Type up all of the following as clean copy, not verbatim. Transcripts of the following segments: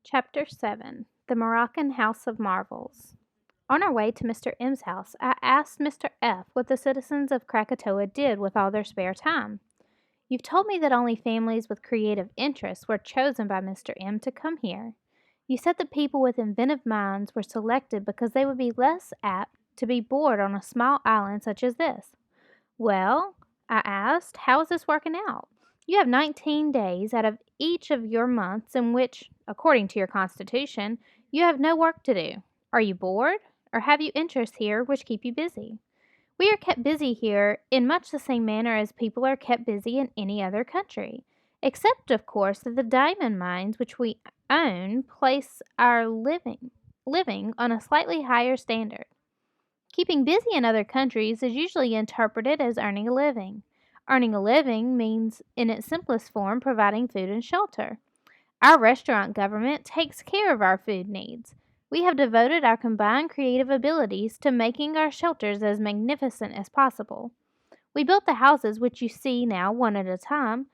Chapter 7 The Moroccan House of Marvels. On our way to Mr. M's house, I asked Mr. F what the citizens of Krakatoa did with all their spare time. You've told me that only families with creative interests were chosen by Mr. M to come here. You said that people with inventive minds were selected because they would be less apt to be bored on a small island such as this. Well, I asked, how is this working out? You have 19 days out of each of your months in which, according to your constitution, you have no work to do. Are you bored? Or have you interests here which keep you busy? We are kept busy here in much the same manner as people are kept busy in any other country, except, of course, that the diamond mines which we own place our living on a slightly higher standard. Keeping busy in other countries is usually interpreted as earning a living. Earning a living means, in its simplest form, providing food and shelter. Our restaurant government takes care of our food needs. We have devoted our combined creative abilities to making our shelters as magnificent as possible. We built the houses which you see now one at a time.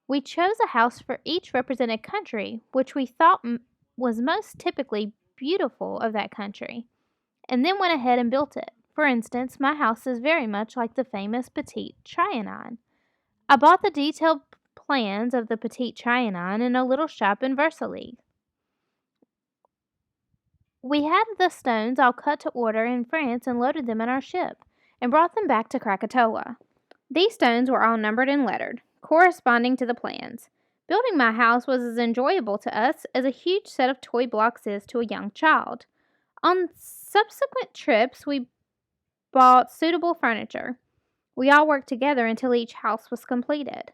We chose a house for each represented country, which we thought was most typically beautiful of that country, and then went ahead and built it. For instance, my house is very much like the famous Petit Trianon. I bought the detailed plans of the Petit Trianon in a little shop in Versailles. We had the stones all cut to order in France and loaded them in our ship, and brought them back to Krakatoa. These stones were all numbered and lettered, corresponding to the plans. Building my house was as enjoyable to us as a huge set of toy blocks is to a young child. On subsequent trips, we bought suitable furniture. We all worked together until each house was completed.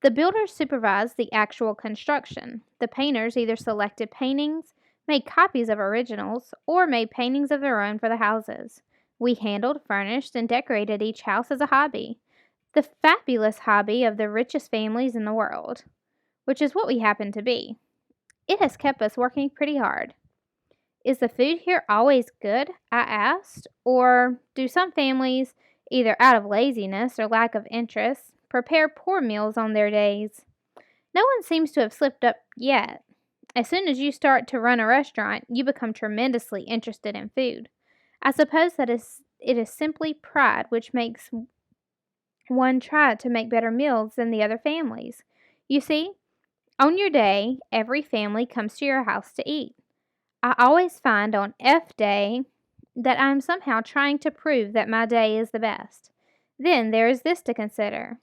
The builders supervised the actual construction. The painters either selected paintings, made copies of originals, or made paintings of their own for the houses. We handled, furnished, and decorated each house as a hobby. The fabulous hobby of the richest families in the world, which is what we happen to be. It has kept us working pretty hard. Is the food here always good? I asked. Or do some families, either out of laziness or lack of interest, prepare poor meals on their days? No one seems to have slipped up yet. As soon as you start to run a restaurant, you become tremendously interested in food. I suppose that it is simply pride which makes one try to make better meals than the other families. You see, on your day, every family comes to your house to eat. I always find on F Day that I am somehow trying to prove that my day is the best. Then there is this to consider.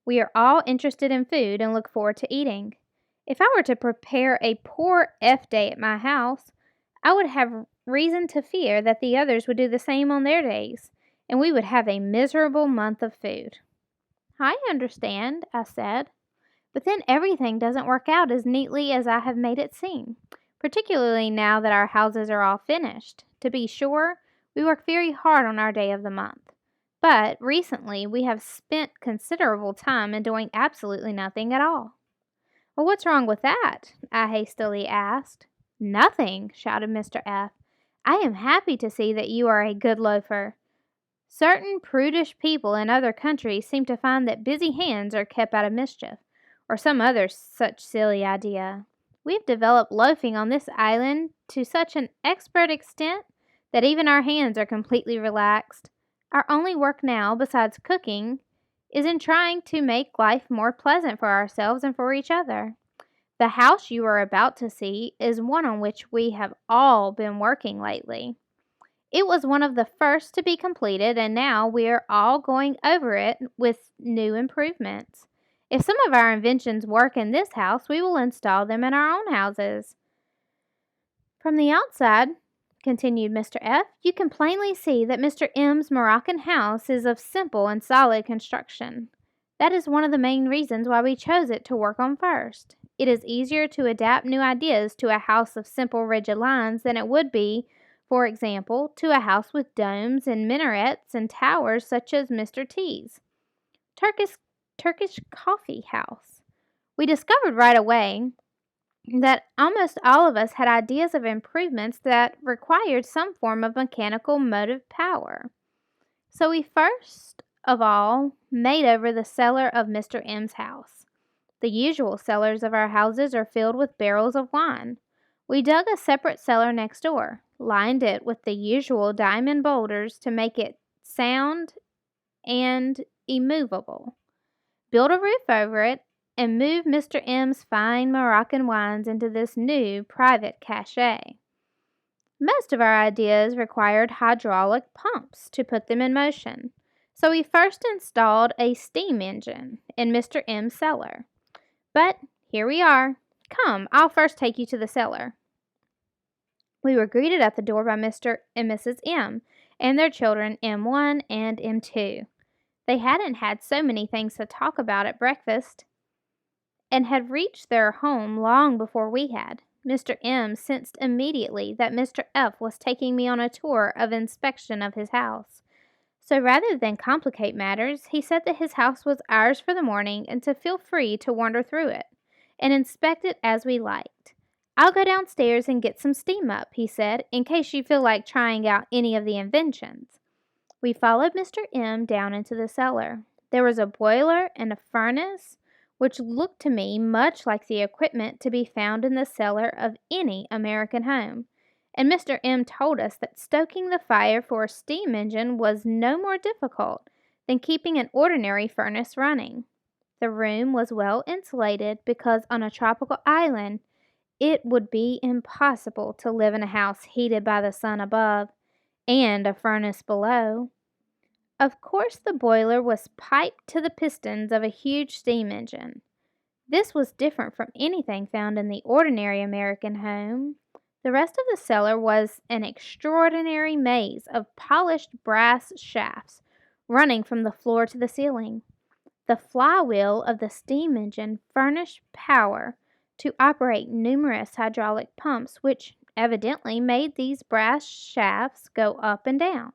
We are all interested in food and look forward to eating. If I were to prepare a poor F Day at my house, I would have reason to fear that the others would do the same on their days, and we would have a miserable month of food. I understand, I said, but then everything doesn't work out as neatly as I have made it seem, particularly now that our houses are all finished. To be sure, we work very hard on our day of the month, but recently we have spent considerable time in doing absolutely nothing at all. Well, what's wrong with that? I hastily asked. Nothing, shouted Mr. F. I am happy to see that you are a good loafer. Certain prudish people in other countries seem to find that busy hands are kept out of mischief, or some other such silly idea. We've developed loafing on this island to such an expert extent that even our hands are completely relaxed. Our only work now, besides cooking, is in trying to make life more pleasant for ourselves and for each other. The house you are about to see is one on which we have all been working lately. It was one of the first to be completed, and now we are all going over it with new improvements. If some of our inventions work in this house, we will install them in our own houses. From the outside, continued Mr. F., you can plainly see that Mr. M's Moroccan house is of simple and solid construction. That is one of the main reasons why we chose it to work on first. It is easier to adapt new ideas to a house of simple rigid lines than it would be, for example, to a house with domes and minarets and towers such as Mr. T's Turkish Coffee House. We discovered right away that almost all of us had ideas of improvements that required some form of mechanical motive power. So we first of all made over the cellar of Mr. M's house. The usual cellars of our houses are filled with barrels of wine. We dug a separate cellar next door, lined it with the usual diamond boulders to make it sound and immovable, built a roof over it, and moved Mr. M's fine Moroccan wines into this new private cache. Most of our ideas required hydraulic pumps to put them in motion, so we first installed a steam engine in Mr. M's cellar. But here we are. Come, I'll first take you to the cellar. We were greeted at the door by Mr. and Mrs. M and their children M1 and M2. They hadn't had so many things to talk about at breakfast and had reached their home long before we had. Mr. M sensed immediately that Mr. F was taking me on a tour of inspection of his house. So rather than complicate matters, he said that his house was ours for the morning and to feel free to wander through it and inspect it as we liked. "I'll go downstairs and get some steam up," he said, "in case you feel like trying out any of the inventions." We followed Mr. M down into the cellar. There was a boiler and a furnace, which looked to me much like the equipment to be found in the cellar of any American home, and Mr. M told us that stoking the fire for a steam engine was no more difficult than keeping an ordinary furnace running. The room was well insulated because on a tropical island it would be impossible to live in a house heated by the sun above and a furnace below. Of course, the boiler was piped to the pistons of a huge steam engine. This was different from anything found in the ordinary American home. The rest of the cellar was an extraordinary maze of polished brass shafts running from the floor to the ceiling. The flywheel of the steam engine furnished power to operate numerous hydraulic pumps, which evidently made these brass shafts go up and down.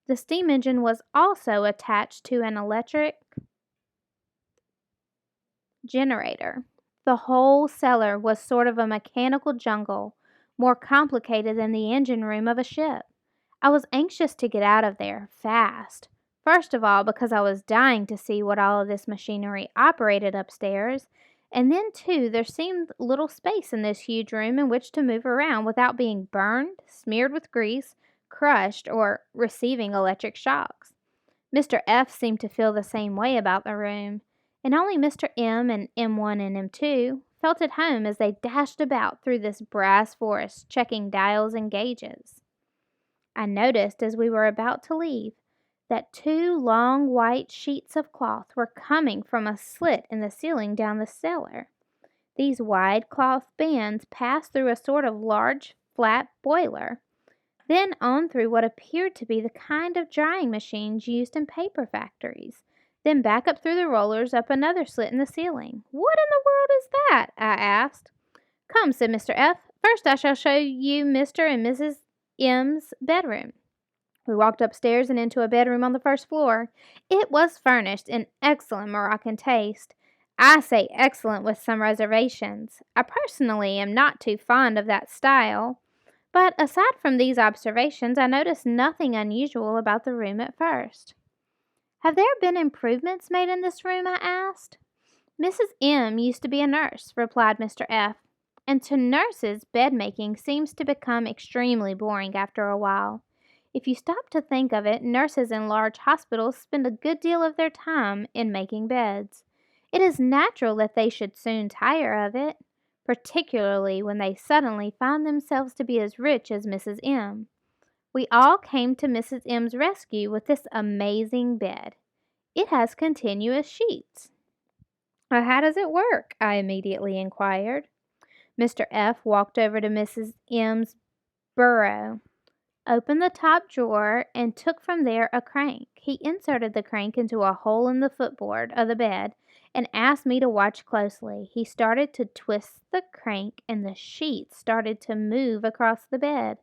The steam engine was also attached to an electric generator. The whole cellar was sort of a mechanical jungle, more complicated than the engine room of a ship. I was anxious to get out of there, fast. First of all, because I was dying to see what all of this machinery operated upstairs, and then, too, there seemed little space in this huge room in which to move around without being burned, smeared with grease, crushed, or receiving electric shocks. Mr. F seemed to feel the same way about the room, and only Mr. M and M1 and M2 felt at home as they dashed about through this brass forest, checking dials and gauges. I noticed as we were about to leave that two long white sheets of cloth were coming from a slit in the ceiling down the cellar. These wide cloth bands passed through a sort of large flat boiler, then on through what appeared to be the kind of drying machines used in paper factories, then back up through the rollers up another slit in the ceiling. "What in the world is that?" I asked. "Come," said Mr. F. "First I shall show you Mr. and Mrs. M's bedroom." We walked upstairs and into a bedroom on the first floor. It was furnished in excellent Moroccan taste. I say excellent with some reservations. I personally am not too fond of that style. But aside from these observations, I noticed nothing unusual about the room at first. "Have there been improvements made in this room?" I asked. "Mrs. M used to be a nurse," replied Mr. F., "and to nurses bed making seems to become extremely boring after a while. If you stop to think of it, nurses in large hospitals spend a good deal of their time in making beds. It is natural that they should soon tire of it, particularly when they suddenly find themselves to be as rich as Mrs. M. We all came to Mrs. M's rescue with this amazing bed. It has continuous sheets." "How does it work?" I immediately inquired. Mr. F. walked over to Mrs. M's bureau, opened the top drawer, and took from there a crank. He inserted the crank into a hole in the footboard of the bed and asked me to watch closely. He started to twist the crank and the sheets started to move across the bed,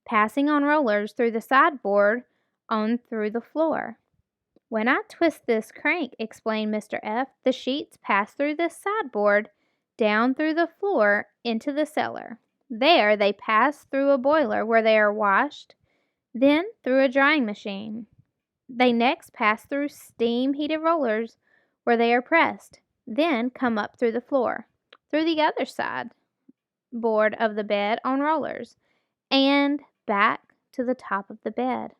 passing on rollers through the sideboard on through the floor. "When I twist this crank," explained Mr. F., "the sheets pass through this sideboard, down through the floor, into the cellar. There they pass through a boiler where they are washed, then through a drying machine. They next pass through steam-heated rollers where they are pressed, then come up through the floor, through the other side." board of the bed on rollers and back to the top of the bed.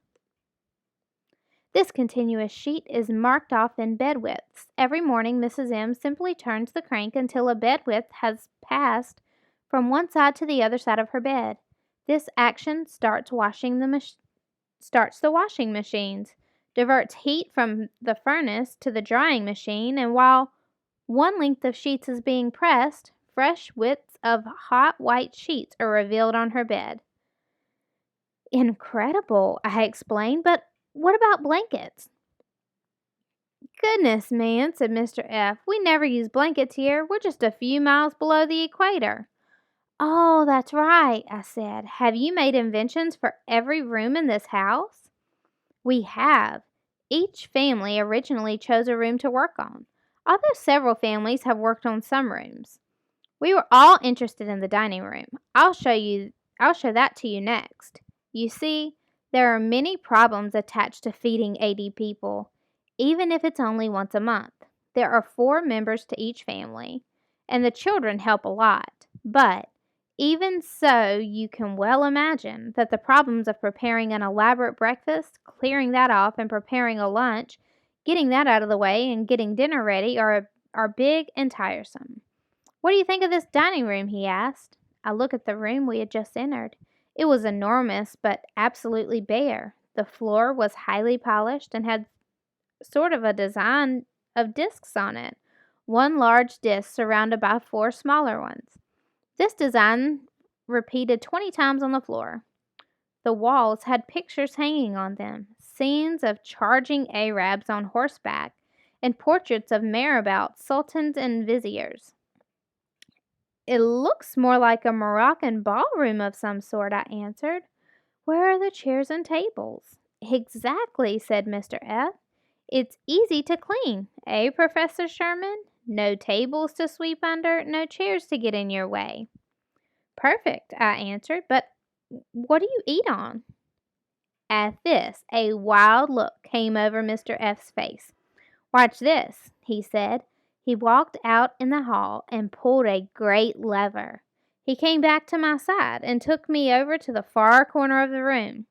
This continuous sheet is marked off in bed widths. Every morning, Mrs. M simply turns the crank until a bed width has passed from one side to the other side of her bed. This action starts the washing machines, diverts heat from the furnace to the drying machine, and while one length of sheets is being pressed, fresh widths of hot white sheets are revealed on her bed. Incredible, I explained, but what about blankets? Goodness, man, said Mr. F. We never use blankets here. We're just a few miles below the equator. Oh, that's right, I said. Have you made inventions for every room in this house? We have. Each family originally chose a room to work on, although several families have worked on some rooms. We were all interested in the dining room. I'll show that to you next. You see, there are many problems attached to feeding 80 people, even if it's only once a month. There are 4 members to each family, and the children help a lot. But even so, you can well imagine that the problems of preparing an elaborate breakfast, clearing that off, and preparing a lunch, getting that out of the way, and getting dinner ready are big and tiresome. What do you think of this dining room? He asked. I looked at the room we had just entered. It was enormous, but absolutely bare. The floor was highly polished and had sort of a design of discs on it, one large disc surrounded by 4 smaller ones. This design repeated 20 times on the floor. The walls had pictures hanging on them, scenes of charging Arabs on horseback, and portraits of marabouts, sultans, and viziers. It looks more like a Moroccan ballroom of some sort, I answered. Where are the chairs and tables? Exactly, said Mr. F. It's easy to clean, eh, Professor Sherman? No tables to sweep under, no chairs to get in your way. Perfect, I answered, but what do you eat on? At this, a wild look came over Mr. F.'s face. Watch this, he said. He walked out in the hall and pulled a great lever. He came back to my side and took me over to the far corner of the room.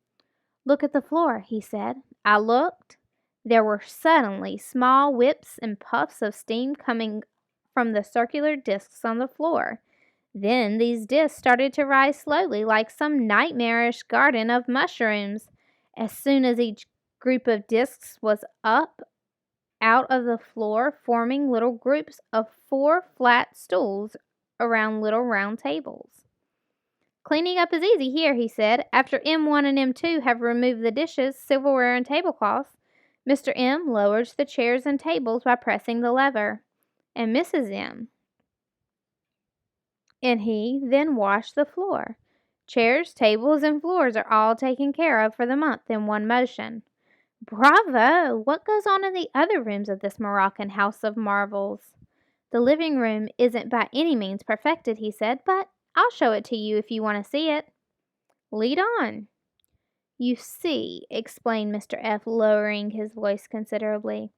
Look at the floor, he said. I looked. There were suddenly small whips and puffs of steam coming from the circular discs on the floor. Then these discs started to rise slowly like some nightmarish garden of mushrooms. As soon as each group of discs was up out of the floor, forming little groups of 4 flat stools around little round tables. Cleaning up is easy here, he said. After M1 and M2 have removed the dishes, silverware, and tablecloths, Mr. M lowers the chairs and tables by pressing the lever, and Mrs. M and he then wash the floor. Chairs, tables, and floors are all taken care of for the month in one motion. Bravo! What goes on in the other rooms of this Moroccan house of marvels? The living room isn't by any means perfected, he said, but I'll show it to you if you want to see it. Lead on. You see, explained Mr. F., lowering his voice considerably,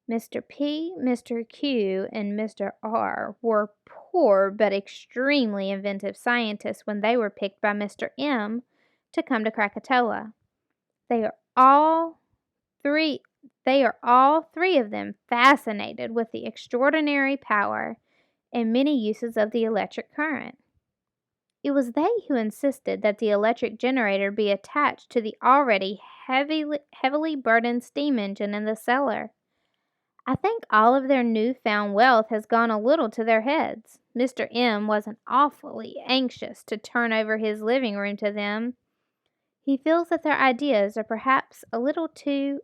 Mr. P., Mr. Q., and Mr. R. were poor but extremely inventive scientists when they were picked by Mr. M. to come to Krakatoa. They are all three of them fascinated with the extraordinary power and many uses of the electric current. It was they who insisted that the electric generator be attached to the already heavily burdened steam engine in the cellar. I think all of their newfound wealth has gone a little to their heads. Mr. M. wasn't awfully anxious to turn over his living room to them. He feels that their ideas are perhaps a little too